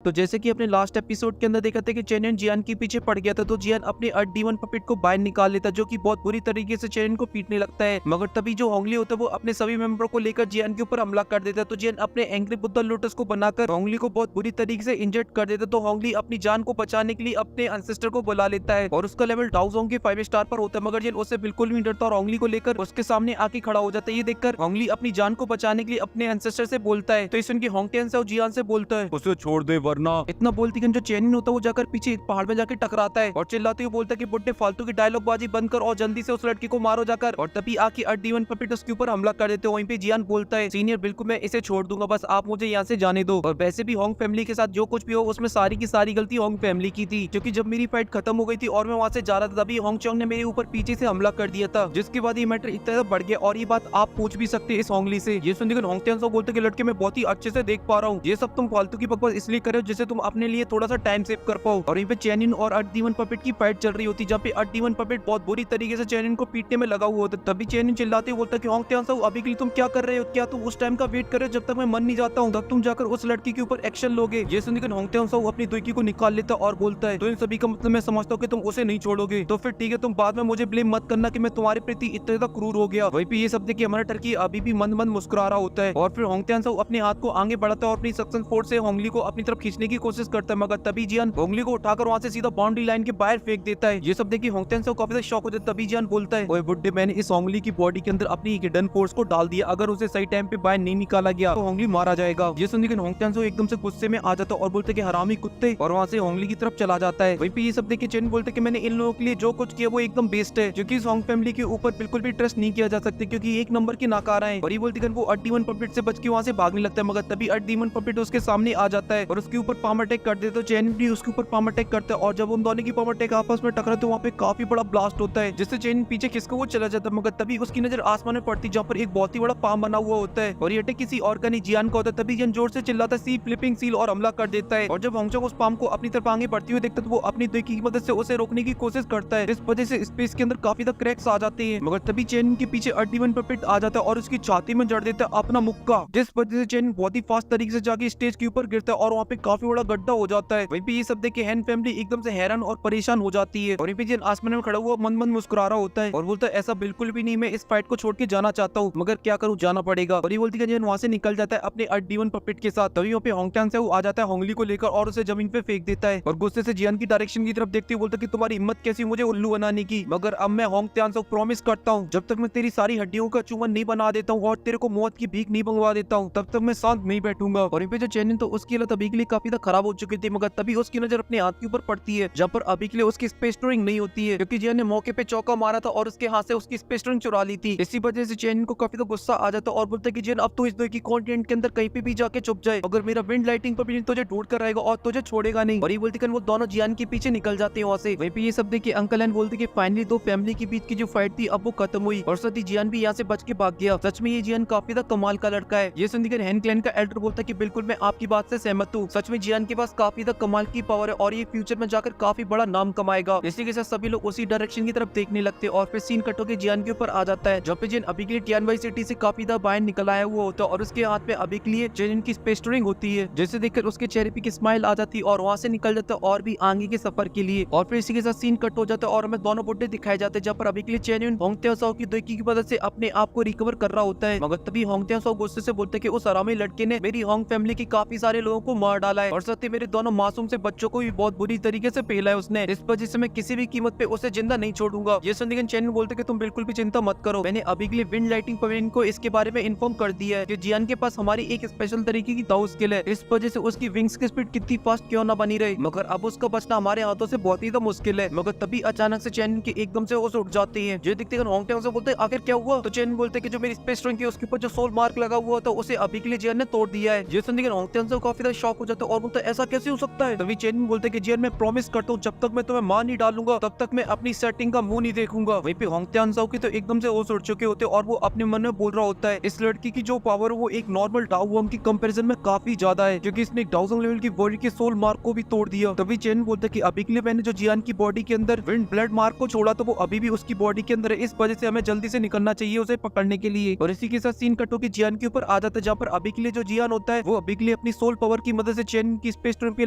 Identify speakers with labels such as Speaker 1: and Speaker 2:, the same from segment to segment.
Speaker 1: तो जैसे कि अपने लास्ट एपिसोड के अंदर देखा था कि चेनिन जियान के पीछे पड़ गया था, तो जियान अपने डीमन पपेट को बाहर निकाल लेता, जो कि बहुत बुरी तरीके से चेनिन को पीटने लगता है। मगर तभी जो होंगली होता है वो अपने सभी मेंबरों को लेकर जियान के ऊपर हमला कर देता है। तो जियान अपने एंग्री बुद्धा लोटस को बनाकर होंगली को बहुत बुरी तरीके से इंजर्ड कर देता है। तो होंगली अपनी जान को बचाने के लिए अपने अनसिस्टर को बुला लेता है और उसका लेवल डाउजोंग के 5 स्टार पर होता है। मगर जियान उससे बिल्कुल भी नहीं डरता और होंगली को लेकर उसके सामने आके खड़ा हो जाता है। ये देखकर होंगली अपनी जान को बचाने के लिए अपने अनसिस्टर से बोलता है, तो इस उनकी होंगटेन से और जियान से बोलता है, उसे छोड़ दे वरना। इतना बोलती कि जो चेनिन होता है वो जाकर पीछे एक पहाड़ में जाकर टकराता है और चिल्लाते हुए बोलता है कि बुड्ढे फालतू की डायलॉग बाजी बंद कर और जल्दी से उस लड़की को मारो जाकर। और तभी आके डीमन पपेट उसके ऊपर हमला कर देते हैं। वहीं पे जियान बोलता है, सीनियर बिल्कुल मैं इसे छोड़ दूंगा, बस आप मुझे यहाँ से जाने दो। और वैसे भी होंग फैमिली के साथ जो कुछ भी हो उसमें सारी की सारी गलती होंग फैमिली की थी, क्योंकि जब मेरी फाइट खत्म हो गई थी और मैं वहाँ से जा रहा था तभी होंग चोंग ने मेरे ऊपर पीछे से हमला कर दिया था, जिसके बाद ये मैटर इतना ज्यादा बढ़ गया। और ये बात आप पूछ भी सकते हैं इस होंगली से। ये सुनकर होंग टेंसो बोलते कि लड़के मैं बहुत ही अच्छे से देख पा रहा हूँ, ये सब तुम फालतू की बकवास इसलिए कर रहे हो जिससे तुम अपने लिए थोड़ा सा टाइम सेव कर पाओ। और यहीं पे चेनिन और डीमन पपेट की फाइट चल रही होती, जहाँ पे डीमन पपेट बहुत बुरी तरीके से चेनिन को पीटने में लगा हुआ होता। तभी चेनिन चिल्लाते हुए बोलता कि होंग टेंसो अभी के लिए तुम क्या कर रहे हो? क्या तुम उस टाइम का वेट कर रहे हो जब तक मैं मन नहीं जाता हूँ, तब तुम जाकर उस लड़की के ऊपर एक्शन लोगे? ये सुनकर होंग टेंसो अपनी दुर्की को निकाल लेता और बोलता है, तो इन सभी का मतलब मैं समझता हूँ कि तुम उसे नहीं छोड़ोगे, तो फिर ठीक है, तुम बाद में मुझे ब्लेम मत करना कि मैं तुम्हारे प्रति इतना ज्यादा क्रूर हो गया। वहीं पे ये सब देखिए हमारा टर्की अभी भी मंद मंद मुस्कुरा रहा होता है और फिर होंग टेंसो अपने हाथ को आगे बढ़ाता है और अपनी सक्शन फोर्स से होंगली को अपनी तरफ खींचने की कोशिश करता है। मगर तभी जियान होंगली को उठाकर वहां से सीधा बाउंड्री लाइन के बाहर फेंक देता है। ये सब देखिए होंग टेंसो काफी ज्यादा शॉक हो जाता है। तभी जियान बोलता है, ओए बुड्ढे, मैंने इस होंगली की बॉडी के अंदर अपनी हिडन फोर्स को डाल दिया, अगर उसे सही टाइम पे बाहर नहीं निकाला गया तो होंगली मारा जाएगा। ये सुनकर होंग टेंसो एकदम से गुस्से में आ जाता है और बोलते कि हरामी कुत्ते, और वहां से होंगली की तरफ चला जाता है। वहीं पे ये सब देखिए चेन बोलते कि मैंने इन लोगों के लिए जो कुछ किया वो एकदम बेस्ट है, क्योंकि इस होंग फैमिली के ऊपर बिल्कुल भी ट्रस्ट नहीं किया जा सकता, क्योंकि एक नंबर की नाकारा है। और ये बोलती कि वो डीमन पपेट से बच के वहां से भागने लगता है। मगर तभी डीमन पपेट उसके सामने आ जाता है और उसके ऊपर पाम अटैक कर देता है। चेन भी उसके ऊपर पाम अटैक करता है और जब उन दोनों की पाम अटैक आपस में टकराते तो वहाँ पे काफी बड़ा ब्लास्ट होता है, जिससे चेन पीछे खिसक वो चला जाता है। मगर तभी उसकी नजर आसमान में पड़ती जहाँ पर एक बहुत ही बड़ा पाम बना हुआ होता है और ये अटैक किसी और का नहीं जियान का होता है। तभी जियान जोर से चिल्लाता है, सी फ्लिपिंग सील, और हमला कर देता है। और जब होंगचोंग उस पाम को अपनी तरफ आगे बढ़ती हुई देखता है तो वो अपनी दुर्की की मदद से उसे रोकने की कोशिश करता है, इस वजह से स्पेस के अंदर काफी ज्यादा क्रैक्स आ जाते हैं। मगर तभी चेन के पीछे डीमन पपेट आ जाता है और उसकी छाती में जड़ देता है अपना मुक्का, जिस वजह से चेन बहुत ही फास्ट तरीके से जाके स्टेज के ऊपर गिरता है और वहाँ पे काफी बड़ा गड्ढा हो जाता है। वहीं पे ये सब देख के हैन फैमिली एकदम से हैरान और परेशान हो जाती है और चेन आसमान में खड़ा हुआ मन मन मुस्कुरा रहा होता है और बोलता है, ऐसा बिल्कुल भी नहीं, मैं इस फाइट को छोड़ के जाना चाहता हूँ, मगर क्या करूँ, जाना पड़ेगा। और ये बोलती है चेन वहाँ से निकल जाता है अपने डीमन पपेट के साथ। तभी वहाँ पे होंगटांग से वो आ जाता है होंगली को लेकर और उसे जमीन पे फेंक देता है और गुस्से से जियान की डायरेक्शन की तरफ देखते हुए बोलता है कि तुम्हारी हिम्मत कैसी मुझे उल्लू बनाने की, मगर अब मैं होंगटांग से प्रॉमिस करता हूँ जब तक मैं तेरी सारी हड्डियों का चूमन नहीं बना देता हूँ और तेरे को मौत की भीख नहीं मंगवा देता हूँ तब तक मैं शांत नहीं बैठूंगा। और यहाँ पे जो चेनिन तो उसकी हालत अभी के लिए काफी खराब हो चुकी थी, मगर तभी उसकी नजर अपने हाथ के ऊपर पड़ती है जहाँ पर अभी के लिए उसकी स्पेस स्टोरिंग नहीं होती है, क्योंकि जियान ने मौके पे चौका मारा था और उसके हाथ से उसकी स्पेस स्टोरिंग चुरा ली थी। इसी वजह से चेनिन को काफी गुस्सा आ जाता है और बोलता है कि जियान अब तो इस दुनिया कॉन्टिनेंट के अंदर कहीं पे भी जाके छुप जाए, अगर मेरा विंड लाइटिंग पर भी तुझे ढूंढ कर रहेगा और तुझे छोड़ेगा नहीं। और ये बोलती वो दोनों जियान के पीछे निकल जाते हैं वहाँ से। वहीं पे ये सब देखिए अंकल एंड बोलते कि फाइनली दो फैमिली के बीच की जो फाइट थी अब वो खत्म हुई और साथ ही जियान भी यहाँ से बच के भाग गया। सच में ये जियान काफी ज्यादा कमाल का लड़का है। ये सुनकर हैन क्लैन का एल्डर बोलता है कि बिल्कुल मैं आपकी बात से सहमत हूँ, सच में जियान के पास काफी ज्यादा कमाल की पावर है और ये फ्यूचर में जाकर काफी बड़ा नाम कमाएगा। इसी के साथ सभी लोग उसी डायरेक्शन की तरफ देखने लगते हैं और फिर सीन कट होकर जियान के ऊपर आ जाता है, जहाँ पे जियान अभी के लिए टियानवाई सिटी से काफी ज्यादा बाहर निकल आया हुआ होता है और उसके हाथ में अभी के लिए जियान की स्पेस टूरिंग होती है, जिसे देखकर उसके चेहरे पे की स्माइल आ जाती है और वहाँ से निकल जाता है और भी आगे के सफर के लिए। और फिर इसी के साथ सीन कट हो जाता है और हमें दोनों बुड्ढे दिखाए जाते हैं, जहाँ पर अभी के लिए चेनिन होंगटेओ की दुर्की की मदद से अपने आप को रिकवर कर रहा होता है। मगर तभी होंगटेओ गुस्से से बोलते हैं कि उस हरामी लड़के ने मेरी होंग फैमिली की काफी सारे लोगों को मार डाला है और साथ ही मेरे दोनों मासूम से बच्चों को भी बहुत बुरी तरीके से पेला है उसने, इस वजह से मैं किसी भी कीमत पे उसे जिंदा नहीं छोड़ूंगा। ये सुनकर चेनिन बोलते कि तुम बिल्कुल भी चिंता मत करो, मैंने अभी के लिए विंड लाइटिंग पवेलियन को इसके बारे में इन्फॉर्म कर दिया है कि जियान के पास हमारी एक स्पेशल तरीके की दाव स्किल है, इस वजह से उसकी विंग्स की स्पीड कितनी फास्ट क्यों ना बनी रही, मगर अब उसका बचना हमारे हाथों से बहुत ही मुश्किल है। मगर तभी अचानक से चेनिन की एकदम से होश उठ जाती है। जो दिखते होंगटेओ से बोलते आखिर क्या हुआ, तो चेनिन बोलते कि जो मेरी स्पेस टूरिंग की उसके ऊपर जो सोल मार्क लगा हुआ था उसे अभी के लिए जियान ने तोड़ दिया है। ये सुनकर होंगटेओ से काफी ज्यादा शॉक हो जाता है और बोलता ऐसा कैसे हो सकता है। तभी चेनिन बोलते कि जियान मैं प्रॉमिस करता हूँ जब तक मैं तुम्हें मार नहीं डालूंगा तब तक मैं अपनी सेटिंग का मुंह नहीं देखूंगा। वहीं पे होंगटेओ की तो एकदम से होश उड़ चुके होते और वो अपने मन में बोल रहा होता है इस लड़की की जो पावर वो एक नॉर्मल डाउवम की कंपैरिजन में काफी ज्यादा है, क्योंकि इसने डाउजोंग लेवल की बॉडी के सोल मार्क को भी तोड़ दिया। तभी चेनिन बोलता है कि अभी के लिए मैंने जो जियान की बॉडी के अंदर विंड ब्लड मार्क को छोड़ा तो वो अभी भी उसकी बॉडी के अंदर है, इस वजह से हमें जल्दी से निकलना चाहिए उसे पकड़ने के लिए। और इसी के साथ सीन कटो की जियान के ऊपर आ जाता है, जहाँ पर अभी के लिए जो जियान होता है वो अभी के लिए अपनी सोल पावर की मदद से चेन की स्पेस ट्रेन पे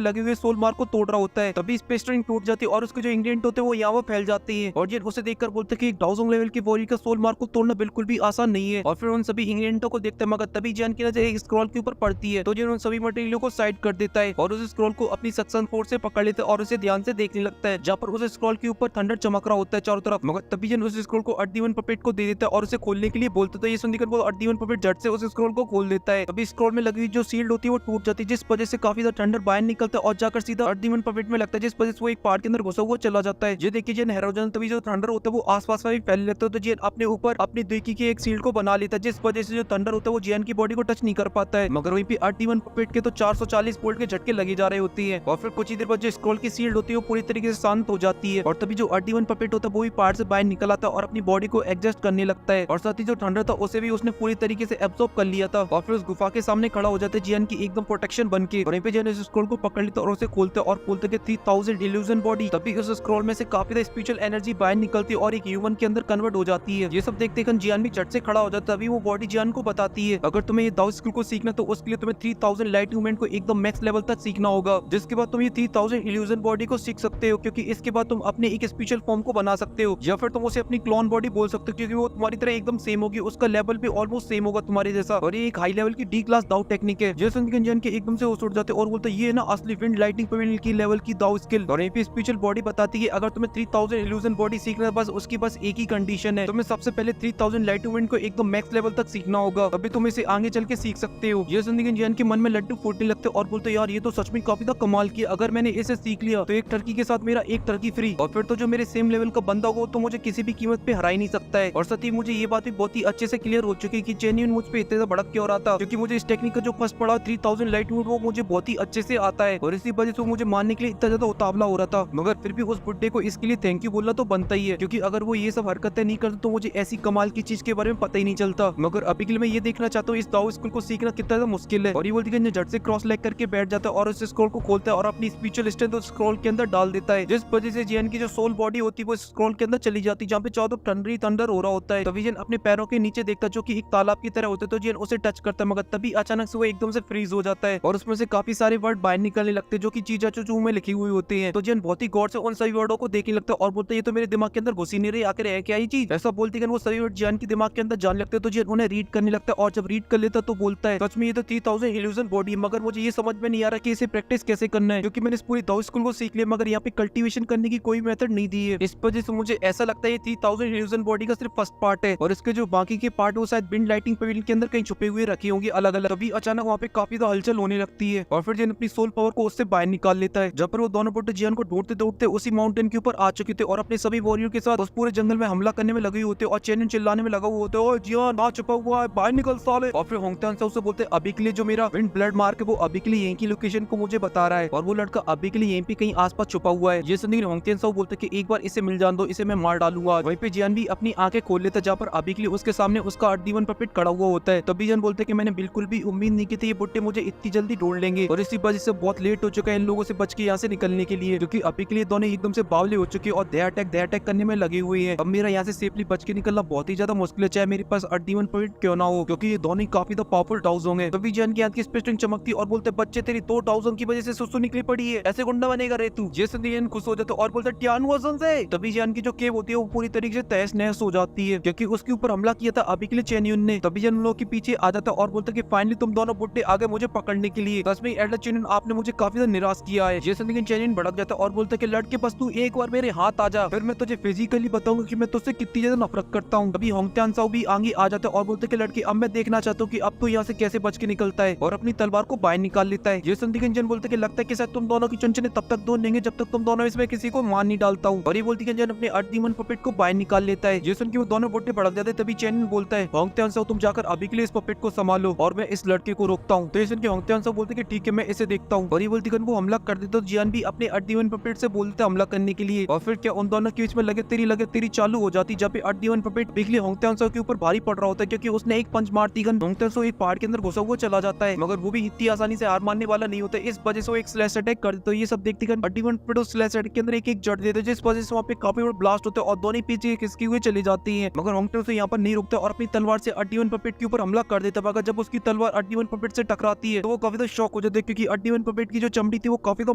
Speaker 1: लगे हुए सोल मार्क को तोड़ रहा होता है। तभी स्पेस ट्रेन टूट जाती है और उसके जो इंग्रेडिएंट होते हैं वो यहाँ फैल जाते हैं और जिन उसे देखकर बोलते हैं कि डाउजोंग लेवल की वॉरियर का सोल मार्क को तोड़ना बिल्कुल भी आसान नहीं है और फिर उन सभी इंग्रेडिएंटों को देखते हैं। मगर तभी जियान की नजर एक स्क्रॉल के ऊपर पड़ती है तो जिन उन सभी मटेरियलों को साइड कर देता है और उस स्क्रॉल को अपनी सक्शन फोर्स से पकड़ लेता है और उसे ध्यान से देखने लगता है, जहाँ पर उस स्क्रॉल के ऊपर थंडर चमक रहा होता है चारों तरफ। मगर तभी जिन उस स्क्रॉल को अर्डीवन पपेट को दे देता है और उसे खोलने के लिए बोलता है तो ये सुनकर वो अर्डीवन पपेट झट से उस स्क्रॉल को खोल देता है। तभी स्क्रॉल में लगी हुई जो शील्ड होती है वो टूट जाती है, जिस वजह से काफी ज्यादा थंडर बाहर निकलता है और जाकर सीधा अर्डीवन पपेट में लगता है, जिस वजह से वो एक पहाड़ के अंदर घुसा हुआ चला जाता है। ये देखिए जिन हैरोजन तभी जो थंडर होता है वो आसपास में भी फैल लेता है तो जिन अपने ऊपर अपनी दुकी की एक शील्ड को बना लेता है, जिस वजह से जो थंडर होता है वो जियान की बॉडी को टच नहीं कर पाता है। मगर वहीं पे अर्डीवन पपेट के तो 440 वोल्ट के झटके लगे जा रहे होती है और फिर कुछ ही देर बाद जो स्क्रॉल की शील्ड होती है वो पूरी तरीके से शांत हो जाती है और तभी जो अर्डीवन पपेट होता है वो भी पहाड़ से बाहर निकल आता है और अपनी बॉडी को एडजस्ट करने लगता है और साथ ही जो थंडर था उसे भी उसने पूरी तरीके से एब्सॉर्ब कर लिया था और फिर उस गुफा के सामने खड़ा हो जाता है जियान की एकदम प्रोटेक्शन बन के। वहीं पे जियान इस स्क्रॉल को पकड़ लेता है और उसे खोलते और बोलते कि 3000 इल्यूजन बॉडी। तभी उस स्क्रॉल में से काफी ज्यादा स्पिरिचुअल एनर्जी बाहर निकलती है और एक ह्यूमन के अंदर कन्वर्ट हो जाती है। ये सब देखते ही जियान भी झट से खड़ा हो जाता है। तभी वो बॉडी जियान को बताती है अगर तुम्हें ये दाओ स्किल को सीखना तो उसके लिए तुम्हें 3000 लाइट मूवमेंट को एकदम मैक्स लेवल तक सीखना होगा, जिसके बाद तुम ये 3000 इल्यूजन बॉडी को सीख सकते हो क्योंकि इसके बाद तुम अपने एक स्पेशल फॉर्म को बना सकते हो या फिर तुम उसे अपनी क्लोन बॉडी बोल सकते हो क्योंकि वो तुम्हारी तरह एकदम सेम होगी, उसका लेवल भी ऑलमोस्ट सेम होगा तुम्हारे जैसा और ये एक हाई लेवल की डी क्लास दाओ टेक्निक है। जैसे जियान के एकदम से होश उड़ जाते और बोलते ये ना असली विंड लाइटिंग पवेलियन की लेवल की दाओ स्किल। और ये स्पेशल बॉडी बताती है अगर तुम्हें 3000 इल्यूजन बॉडी सीखना है बस उसकी बस एक ही कंडीशन है, तुम्हें सबसे पहले 3000 लाइट मूवमेंट को एकदम मैक्स लेवल तक सीखना होगा, तभी तुम इसे आगे चल के सीख सकते हो। ये सुनकर जियान के मन में लड्डू फूटने लगते और बोलते यार ये तो सच में काफी ज्यादा कमाल किया, अगर मैंने इसे सीख लिया तो एक टर्की के साथ मेरा एक टर्की फ्री और फिर तो जो मेरे सेम लेवल का बंदा होगा तो मुझे किसी भी कीमत पे हरा ही नहीं सकता है। और साथ ही मुझे ये बात भी बहुत ही अच्छे से क्लियर हो चुकी है कि जेन्युइन मुझ पे इतना भड़क क्यों रहा था क्योंकि मुझे इस टेक्निक का जो फर्स्ट पड़ा 3000 लाइट मूवमेंट वो मुझे बहुत ही अच्छे से आता है और इसी वजह से मुझे मारने के लिए इतना ज्यादा उतावला हो रहा था। मगर फिर भी उस बुड्ढे को इसके लिए थैंक यू बोलना तो बनता ही है क्योंकि अगर वो ये सब हरकतें नहीं करता तो मुझे ऐसी कमाल की चीज के बारे में पता ही नहीं चलता। मगर अभी के लिए मैं ये देखना चाहता हूँ इस दाओ स्किल को सीखना कितना ज्यादा मुश्किल है। और ये बोलती है झट से क्रॉस लेग करके बैठ जाता है और उस स्क्रॉल को खोलता है और अपनी स्पिरिचुअल स्ट्रेंथ उस स्क्रॉल के अंदर डाल देता है, जिस वजह से जियान की जो सोल बॉडी होती है वो स्क्रॉल के अंदर चली जाती है जहाँ पे चारों तरफ थंडर हो रहा होता है। तभी जियान अपने पैरों के नीचे देखता है जो कि एक तालाब की तरह होता है तो जियान उसे टच करता है मगर तभी अचानक से वो एकदम से फ्रीज हो जाता है और उसमें से काफी सारे वर्ड बाहर निकलने लगते हैं जो कि चीजा चू में लिखी हुई होती है। तो जियान बहुत ही गौर से उन सभी वर्डों को देखने लगता है और बोलता है ये तो मेरे दिमाग के अंदर घुसी नहीं रही, आखिर है क्या ये चीज। ऐसा बोलते हैं वो सभी वर्ड जियान के दिमाग के अंदर जाने लगते हैं तो जियान उन्हें रीड करने लगता है और जब रीड कर लेता तो बोलता है सच में ये तो 3000 इल्यूजन बॉडी, मगर मुझे ये समझ में नहीं आ रहा कि इसे प्रैक्टिस कैसे करना है क्योंकि मैंने इस पूरी दाओ स्किल को सीख लिया मगर यहाँ पे कल्टीवेशन करने की कोई मेथड नहीं दी है। इस वजह से मुझे ऐसा लगता है ये 3000 इल्यूजन बॉडी का सिर्फ फर्स्ट पार्ट है और इसके जो बाकी के पार्ट वो शायद विंड लाइटिंग पवेलियन के अंदर कहीं छुपे हुए रखे होंगे अलग अलग। तभी अचानक वहाँ पे काफी ज्यादा हलचल होने लगती है और फिर जियान अपनी सोल पावर को उससे बाहर निकाल लेता है। जब पर वो दोनों बुड्ढे जियान को ढूंढते ढूंढते उसी माउंटेन के ऊपर आ चुके थे और अपने सभी वॉरियर के साथ उस पूरे जंगल में हमला करने में लगे होते और चेनियन चिल्लाने में लगा हुआ होते ओए जियान वहाँ छुपा हुआ है बाहर निकल साले। और फिर होंगटेन से उसे बोलते अभी के लिए जो मेरा विंड ब्लड मार्क है वो अभी के लिए यहीं की लोकेशन को मुझे बता रहा है और वो लड़का अभी के लिए यहीं पे कहीं आसपास छुपा हुआ है। ये सुनकर होंगटेन से बोलते कि एक बार इसे मिल जान दो, इसे मैं मार डालूंगा। वहीं पे जियान भी अपनी आंखें खोल लेता जहाँ पर अभी के लिए उसके सामने उसका अर्डीवन पपेट खड़ा हुआ होता है। तभी जियान बोलते कि मैंने बिल्कुल भी उम्मीद नहीं की थी ये बुड्ढे मुझे इतनी जल्दी ढूंढ लेंगे और इसी वजह से बहुत लेट हो चुका है इन लोगों से बच के यहाँ से निकलने के लिए क्योंकि अभी के लिए दोनों एकदम से बावले हो चुके और दे अटैक करने में लगी हुई है। अब मेरा यहाँ से सेफली बच के निकलना बहुत ही ज्यादा मुश्किल है चाहे मेरे पास अर्डीवन पपेट क्यों ना हो क्योंकि ये दोनों काफी ज्यादा पावरफुल डाउज होंगे। तभी जियान की हाथ की स्पेस चमकती और बोलते बच्चे तेरी 2 डाउजों की वजह से सुसु निकली पड़ी है, ऐसे गुंडा बनेगा रे तू। जैसे जियान खुश हो जाता और बोलता टियान वजन से। तभी जियान की जो केव होती है वो पूरी तरीके से तहस नहस हो जाती है क्योंकि उसके ऊपर हमला किया था अभी के लिए चेन्युन ने। तभी जियान उन लोगों के पीछे आ जाता और बोलता कि फाइनली तुम दोनों बुड्ढे आ गए मुझे पकड़ने के लिए, सच में एडलर चेन्युन आपने मुझे काफी ज्यादा निराश किया है। जैसे लेकिन चेन्युन भड़क जाता और बोलता कि लड़के बस तू एक बार मेरे हाथ आ जा फिर मैं तुझे फिजिकली बताऊंगा कि मैं तुझसे कितनी ज्यादा नफरत करता हूँ। तभी होंगटेन साओ भी आगे आ जाता है और बोलते कि लड़के अब मैं देखना चाहता हूँ कि अब तो यहाँ से कैसे बच के निकलता है और अपनी तलवार को बाहर निकाल लेता है। जेसन दिगंजन बोलते कि लगता है कि शायद तुम दोनों की चुनचने तब तक दूर नहीं जब तक तुम दोनों इसमें किसी को मार नहीं डालता हूँ। और ये बोलती कि अपने अर्डीवन पपेट को बाहर निकाल लेता है। जेसन की वो दोनों बुड्ढे भड़क जाते तभी चेन्युन बोलता है होंगटेन साओ तुम जाकर अभी के लिए इस पपेट को संभालो और मैं इस लड़के को रोकता हूँ। तो जेसन के होंगटेन साओ बोलते कि ठीक है मैं इसे देखता हूँ। और ये बोलती वो हमला कर देता तो जियान भी अपने अर्डीवन पपेट से बोलते हमला करने के लिए और फिर क्या उन दोनों के बीच में लगे तेरी चालू हो जाती जब अर्डीवन पपेट बिगली होंगटेन साओ के ऊपर भारी पड़ रहा होता है क्योंकि उसने एक पंच मारती गन होंगटेन साओ एक पहाड़ के अंदर घुसा हुआ चला जाता है मगर वो भी इतनी आसानी से हार मानने वाला नहीं होता। इस वजह से वो एक स्लैश अटैक कर देता है। ये सब देखते अर्डीवन पपेट उस स्लैश अटैक के अंदर एक जड़ देते हैं जिस वजह से वहाँ पे काफी बड़ा ब्लास्ट होता है और दोनों पीछे खिसकी हुए चली जाती है मगर होंगटेन साओ यहाँ पर नहीं रुकता और अपनी तलवार से अर्डीवन पपेट के ऊपर हमला कर देता है। मगर जब उसकी तलवार अर्डीवन पपेट से टकराती है तो वो काफी शॉक हो जाता थे क्योंकि अड्डीवन पपेट की जो चमड़ी थी वो काफी तो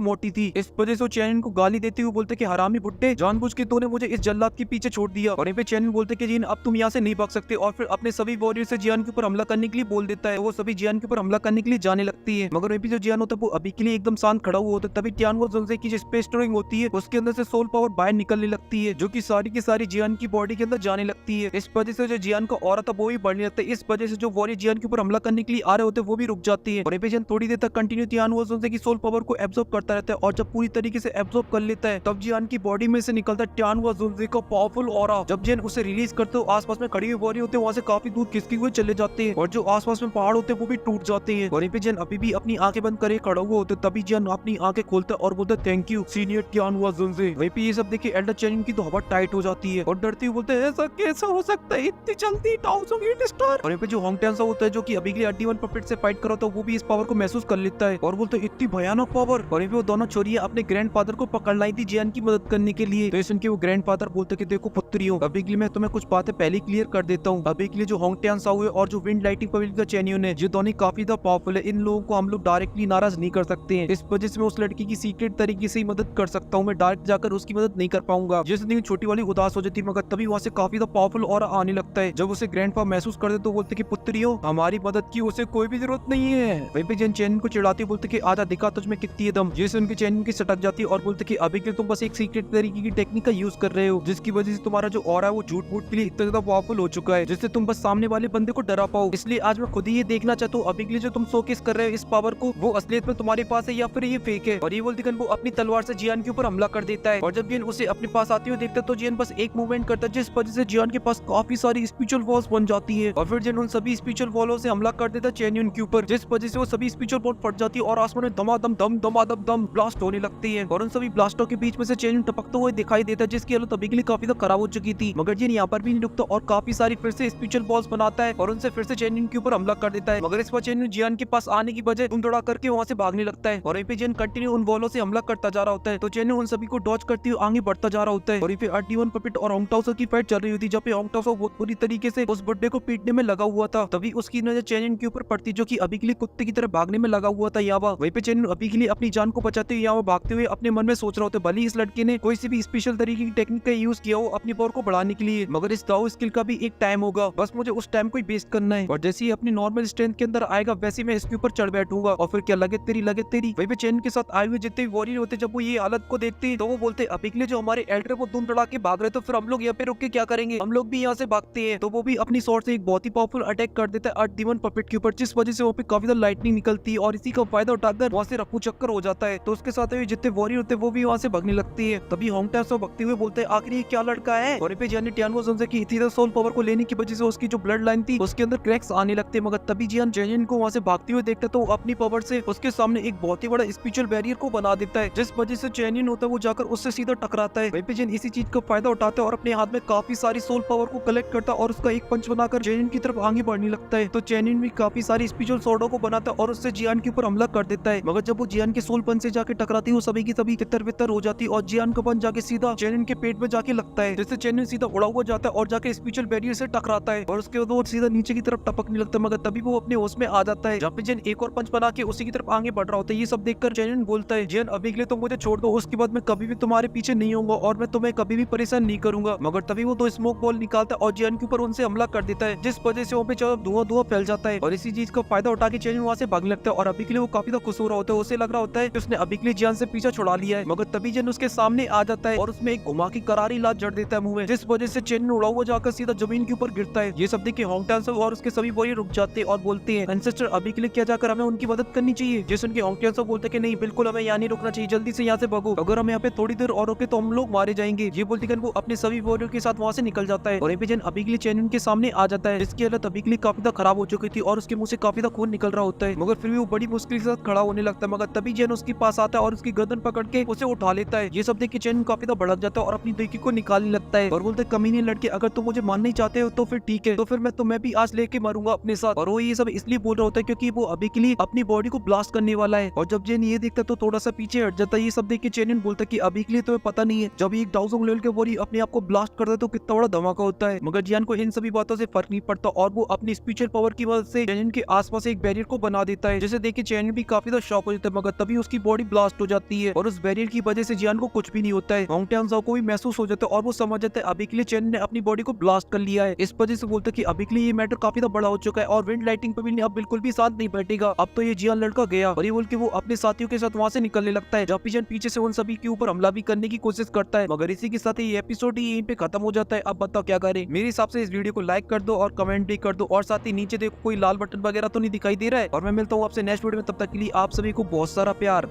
Speaker 1: मोटी थी। इस वजह से वो चैनिन को गाली देते हुए बोलते कि हरामी बुड्ढे, जानबूझ के तूने मुझे इस जल्लाद के पीछे छोड़ दिया। और यहाँ पे चैनिन बोलते कि जियान अब तुम यहाँ से नहीं भाग सकते और फिर अपने सभी वॉरियर से जियान के ऊपर हमला करने के लिए बोल देता है। तो वो सभी जियान के ऊपर हमला करने के लिए जाने लगती है। मगर वहीं पे जो जियान होता है वो अभी के लिए एकदम शांत खड़ा हुआ होता है। तभी टियानुआ जुनजे की जो स्पेस टूरिंग होती है उसके अंदर से सोल पावर बाहर निकलने लगती है जो कि सारी की सारी जियान की बॉडी के अंदर जाने लगती है। इस वजह से जो जियान का ऑरा था वो भी बढ़ने लगता है। इस वजह से जो वॉरियर जियान के ऊपर हमला करने के लिए आ रहे होते हैं वो भी रुक जाती है। और यहाँ पे जियान थोड़ी देर तक कंटिन्यू टियानुआ जुनजे की सोल पावर को एब्जॉर्ब करता रहता है और जब पूरी तरीके से एब्जॉर्ब कर लेता है तब जियान की बॉडी में से निकलता है टियानुआ जुनजे का पावरफुल ऑरा। जब जियान उसे रिलीज करते हो आसपास में खड़ी हुई वॉरियर होते हैं वहां से काफी दूर खिसके हुए चले जाते हैं और जो आसपास में पहाड़ होते हैं वो भी टूट जाते हैं। और यहाँ पे जियान अभी भी अपनी आंखें बंद करे खड़ा हुआ होते तभी जियान अपनी आंखें खोलता है और बोलता है थैंक यू सीनियर टियानुआ जुनजे। वहीं पे ये सब देखे एल्डर चैनिन की तो हवा टाइट हो जाती है और डरते हुए बोलते हैं ऐसा कैसा हो सकता है इतनी जल्दी 1000 स्टार। और यहाँ पे जो होंगटेंसा होता है जो कि अभी के लिए अड्डीवन पपेट से फाइट कर रहा था वो भी इस पावर को महसूस कर लेता है और बोलते इतनी भयानक पावर। और यहाँ पे वो दोनों छोरियां अपने ग्रैंडफादर को पकड़ लाई थी जियान की मदद करने के लिए। तो सुन के वो ग्रैंडफादर बोलते कि देखो पुत्रियों, अभी के लिए मैं तुम्हें कुछ बातें पहले क्लियर कर देता हूँ। अभी के लिए जो होंगटेंसा हुए और जो विंड लाइटिंग पवेलियन का चैनियन है ये दोनों काफी ज्यादा पावरफुल है। इन लोगों को हम लोग डायरेक्टली नाराज नहीं कर सकते हैं। इस वजह से मैं उस लड़की की सीक्रेट तरीके से ही मदद कर सकता हूँ। मैं डायरेक्ट जाकर उसकी मदद नहीं कर पाऊंगा। जिस दिन छोटी वाली उदास हो जाती है मगर तभी वहाँ से काफी ज्यादा पावरफुल और आने लगता है। जब उसे ग्रैंडपा महसूस करते तो बोलते कि पुत्रियों हमारी मदद की उसे कोई भी जरूरत नहीं है। वहीं पे जिन चैनिन को चिढ़ाते बोलते कि आजा दिखा तुझमें कितनी है दम। जैसे उनकी चैनिन की सटक जाती है और बोलते कि अभी के तुम बस एक सीक्रेट तरीके की टेक्निक का यूज कर रहे हो जिसकी वजह से तुम्हारा जो ऑरा है वो झूठ मूठ के लिए इतना ज्यादा पावरफुल हो चुका है जिससे तुम बस सामने वाले बंदे को डरा पाओ। इसलिए आज मैं खुद ही ये देखना चाहता हूँ अभी के लिए जो तुम शोकेस कर रहे हो इस पावर को वो असलियत में तुम्हारे पास है या फिर ये फेक है। और ये बोलते वो अपनी तलवार से जियान के ऊपर हमला कर देता है और जब जियान उसे अपने पास आते हुए देखता है तो जियान बस एक मूवमेंट करता है जिस वजह से जियान के पास काफी सारी स्पिरिचुअल वॉल्स बन जाती है। और फिर जियान उन सभी स्पिरिचुअल वॉलों से हमला कर देता है चैनियन के ऊपर जिस वजह से वो सभी स्पिरिचुअल वॉल फट जाती है और आसमान में दमादम दम ब्लास्ट होने लगती है। और उन सभी ब्लास्टों के बीच में से चैनियन टपकता हुआ दिखाई देता है जिसकी हालत अभी के लिए काफी ज्यादा खराब हो चुकी थी। मगर जियान यहाँ पर भी नहीं रुकता और काफी सारी फिर से स्पिरिचुअल वॉल्स बनाता है और उनसे फिर से चैनियन के ऊपर हमला कर देता है। मगर इस बार चैनियन जियान के पास आने की बजाय धुम धड़ा करके वहाँ से भागने लगता है और वहीं पे जियान कंटिन्यू उन वॉलों से हमला करता जा रहा होता है। तो चैनियन उन सभी को डॉज करते हुए आगे बढ़ता जा रहा होता है और यहाँ पे अड्डीवन पपेट और होंगटेंसा की फाइट चल रही होती है जहाँ पे होंगटेंसा बहुत बुरी तरीके से उस बुड्ढे को पीटने में लगा हुआ था। तभी उसकी नजर चैनियन के ऊपर पड़ती जो कि अभी के लिए कुत्ते की तरह भागने में लगा हुआ था यावा। वहीं पे चैनियन अभी के लिए अपनी जान को बचाते हुए यहाँ भागते हुए अपने मन में सोच रहा होता है भले इस लड़के ने कोई सी भी स्पेशल तरीके की टेक्निक का यूज किया हो अपनी पावर को बढ़ाने के लिए मगर इस दाओ स्किल का भी एक टाइम होगा, बस मुझे उस टाइम को ही बेस्ट करना है और जैसे ही अपनी नॉर्मल स्ट्रेंथ के अंदर आएगा वैसे मैं इसके ऊपर चढ़ बैठूंगा और फिर क्या लगे तेरी। वहीं पे चैनियन के साथ आए हुए जितने वॉरियर होते जब वो ये हालत को देखते तो वो बोलते अभी के लिए जो हमारे एल्डर वो धूम धड़ा के भाग रहे तो फिर हम लोग यहाँ पे रुक के क्या करेंगे, हम लोग भी यहाँ से भागते हैं। तो वो भी अपनी शॉट से एक बहुत ही पावरफुल अटैक कर देता है अड्डीवन पपेट के ऊपर जिस वजह से वहाँ पे काफी ज्यादा लाइटनिंग निकलती है और इसी का फायदा उठाकर वहाँ से रफू चक्कर हो जाता है। तो उसके साथ जितने वॉरियर होते हैं वो भी वहाँ से भागने लगती है। तभी होंगटेंसा भगते हुए बोलते हैं आखिर ये क्या लड़का है। और पे जियान टियानुआ जुनजे की इतनी सोल पावर को लेने की वजह से उसकी जो ब्लड लाइन थी उसके अंदर क्रैक्स आने लगते मगर तभी जियान चैनियन को वहाँ से भागते हुए देखता तो अपनी पावर से उसके सामने एक बहुत ही बड़ा स्पिरिचुअल बैरियर को बना देता है जिस वजह से चैनियन होता है वो जाकर उससे सीधा टकराता है। वहीं पे जियान इसी चीज का फायदा उठाता है और अपने हाथ में काफी सारी सोल पावर को कलेक्ट करता है और उसका एक पंच बनाकर चैनियन की तरफ आगे बढ़ने लगता है। तो चैनियन भी काफी सारी स्पिरिचुअल स्वॉर्डों को बनाता है और उससे जियान के ऊपर हमला कर देता है मगर जब वो जियान के सोल पंच से जाके टकराती है वो सभी की सभी तितर बितर हो जाती है और जियान का पंच जाके सीधा चैनियन के पेट में जाके लगता है जिससे चैनियन सीधा उड़ा हुआ जाता है और जाके स्पिरिचुअल बैरियर से टकराता है और उसके बाद वो सीधा नीचे की तरफ टपकने लगता है मगर तभी वो अपने होश में आ जाता है जहाँ पे जियान एक और पंच बना के उसी की तरफ आगे बढ़ रहा होता है। ये सब देखकर चैनियन बोलता है जियान अभी के लिए तो मुझे छोड़ दो, उसके बाद मैं कभी भी तुम्हारे पीछे नहीं होऊंगा और मैं तुम्हें कभी भी परेशान नहीं करूंगा। मगर तभी वो दो स्मोक बॉल निकालता है और जियान के ऊपर उनसे हमला कर देता है जिस वजह से वहाँ पे धुआं फैल जाता है और इसी चीज का फायदा उठा के चैनियन वहाँ से भागने लगता है और अभी के लिए वो काफी ज्यादा खुश हो रहा होता है। उसे लग रहा होता है कि उसने अभी के लिए जियान से पीछा छुड़ा लिया है मगर तभी जियान उसके सामने आ जाता है और उसमें एक घुमा की करारी लात जड़ देता है मुंह में जिस वजह से चैनियन उड़ा हुआ जाकर सीधा जमीन के ऊपर गिरता है। ये सब देख के होंगटेंसा और उसके सभी वॉरियर रुक जाते हैं और बोलते हैं एंसेस्टर अभी के लिए क्या जाकर हमें उनकी मदद करनी चाहिए। जैसे उनके होंगटेंसा बोलते कि नहीं बिल्कुल हमें यहाँ नहीं रुकना चाहिए, जल्दी से यहाँ से भागो, अगर हम यहाँ पे थोड़ी देर और रुके तो हम लोग मारे जाएंगे। ये बोलते वो अपने सभी वॉरियर के साथ वहाँ से निकल जाता है और जियान अभी के लिए चैनियन के सामने आ जाता है जिसकी हालत अभी के लिए काफी खराब हो चुकी थी और उसके मुंह से काफी खून निकल रहा होता है मगर फिर भी वो बड़ी मुश्किल के साथ खड़ा होने लगता है। मगर तभी जियान उसके पास आता है और उसकी गर्दन पकड़ के उसे उठा लेता है। ये सब देख के चैनियन काफी भड़क जाता है और अपनी देखी को निकालने लगता है और बोलते कमीने लड़के अगर तुम मुझे मारना ही चाहते हो तो फिर ठीक है, तो फिर मैं भी आज लेके मारूंगा अपने साथ। और वो ये सब इसलिए बोल रहा होता है क्योंकि वो अभी के लिए अपनी बॉडी को ब्लास्ट करने वाला है। और जब जियान ये देखता तो थोड़ा सा पीछे हट जाता है। ये सब देख के चैनियन बोलता है कि अभी के लिए तुम्हें पता नहीं है जब एक 1000 लेवल के वॉरियर अपने आप को ब्लास्ट करता है तो कितना बड़ा धमाका होता है। मगर जियान को इन सभी बातों से फर्क नहीं पड़ता और वो अपनी स्पिरिचुअल पावर की मदद से चैनियन के आसपास एक बैरियर को बना देता है जिसे देख के चैन भी काफी ज्यादा शॉक हो जाता है, मगर तभी उसकी बॉडी ब्लास्ट हो जाती है और उस बैरियर की वजह से जियान को कुछ भी नहीं होता है। होंग टांग को भी महसूस हो जाता है और वो समझ जाता है अभी के लिए चैन ने अपनी बॉडी को ब्लास्ट कर लिया है। इस वजह से बोलता है कि अभी के लिए ये मैटर काफी ज्यादा बड़ा हो चुका है और विंड लाइटिंग पे भी अब बिल्कुल भी साथ नहीं बैठेगा, अब तो ये जियान लड़का गया। और ये बोल के वो अपने साथियों के साथ वहां से निकलने लगता है। जॉकी चैन पीछे से उन सभी के ऊपर हमला भी करने की कोशिश करता है, मगर इसी के साथ ये एपिसोड यहीं पे खत्म हो जाता है। अब बताओ क्या करें? मेरे हिसाब से इस वीडियो को लाइक कर दो और कमेंट भी कर दो और साथ ही नीचे देखो कोई लाल बटन वगैरह तो नहीं दिखाई दे रहा है। और मैं मिलता हूँ आपसे नेक्स्ट वीडियो में, तब तक के लिए आप सभी को बहुत सारा प्यार।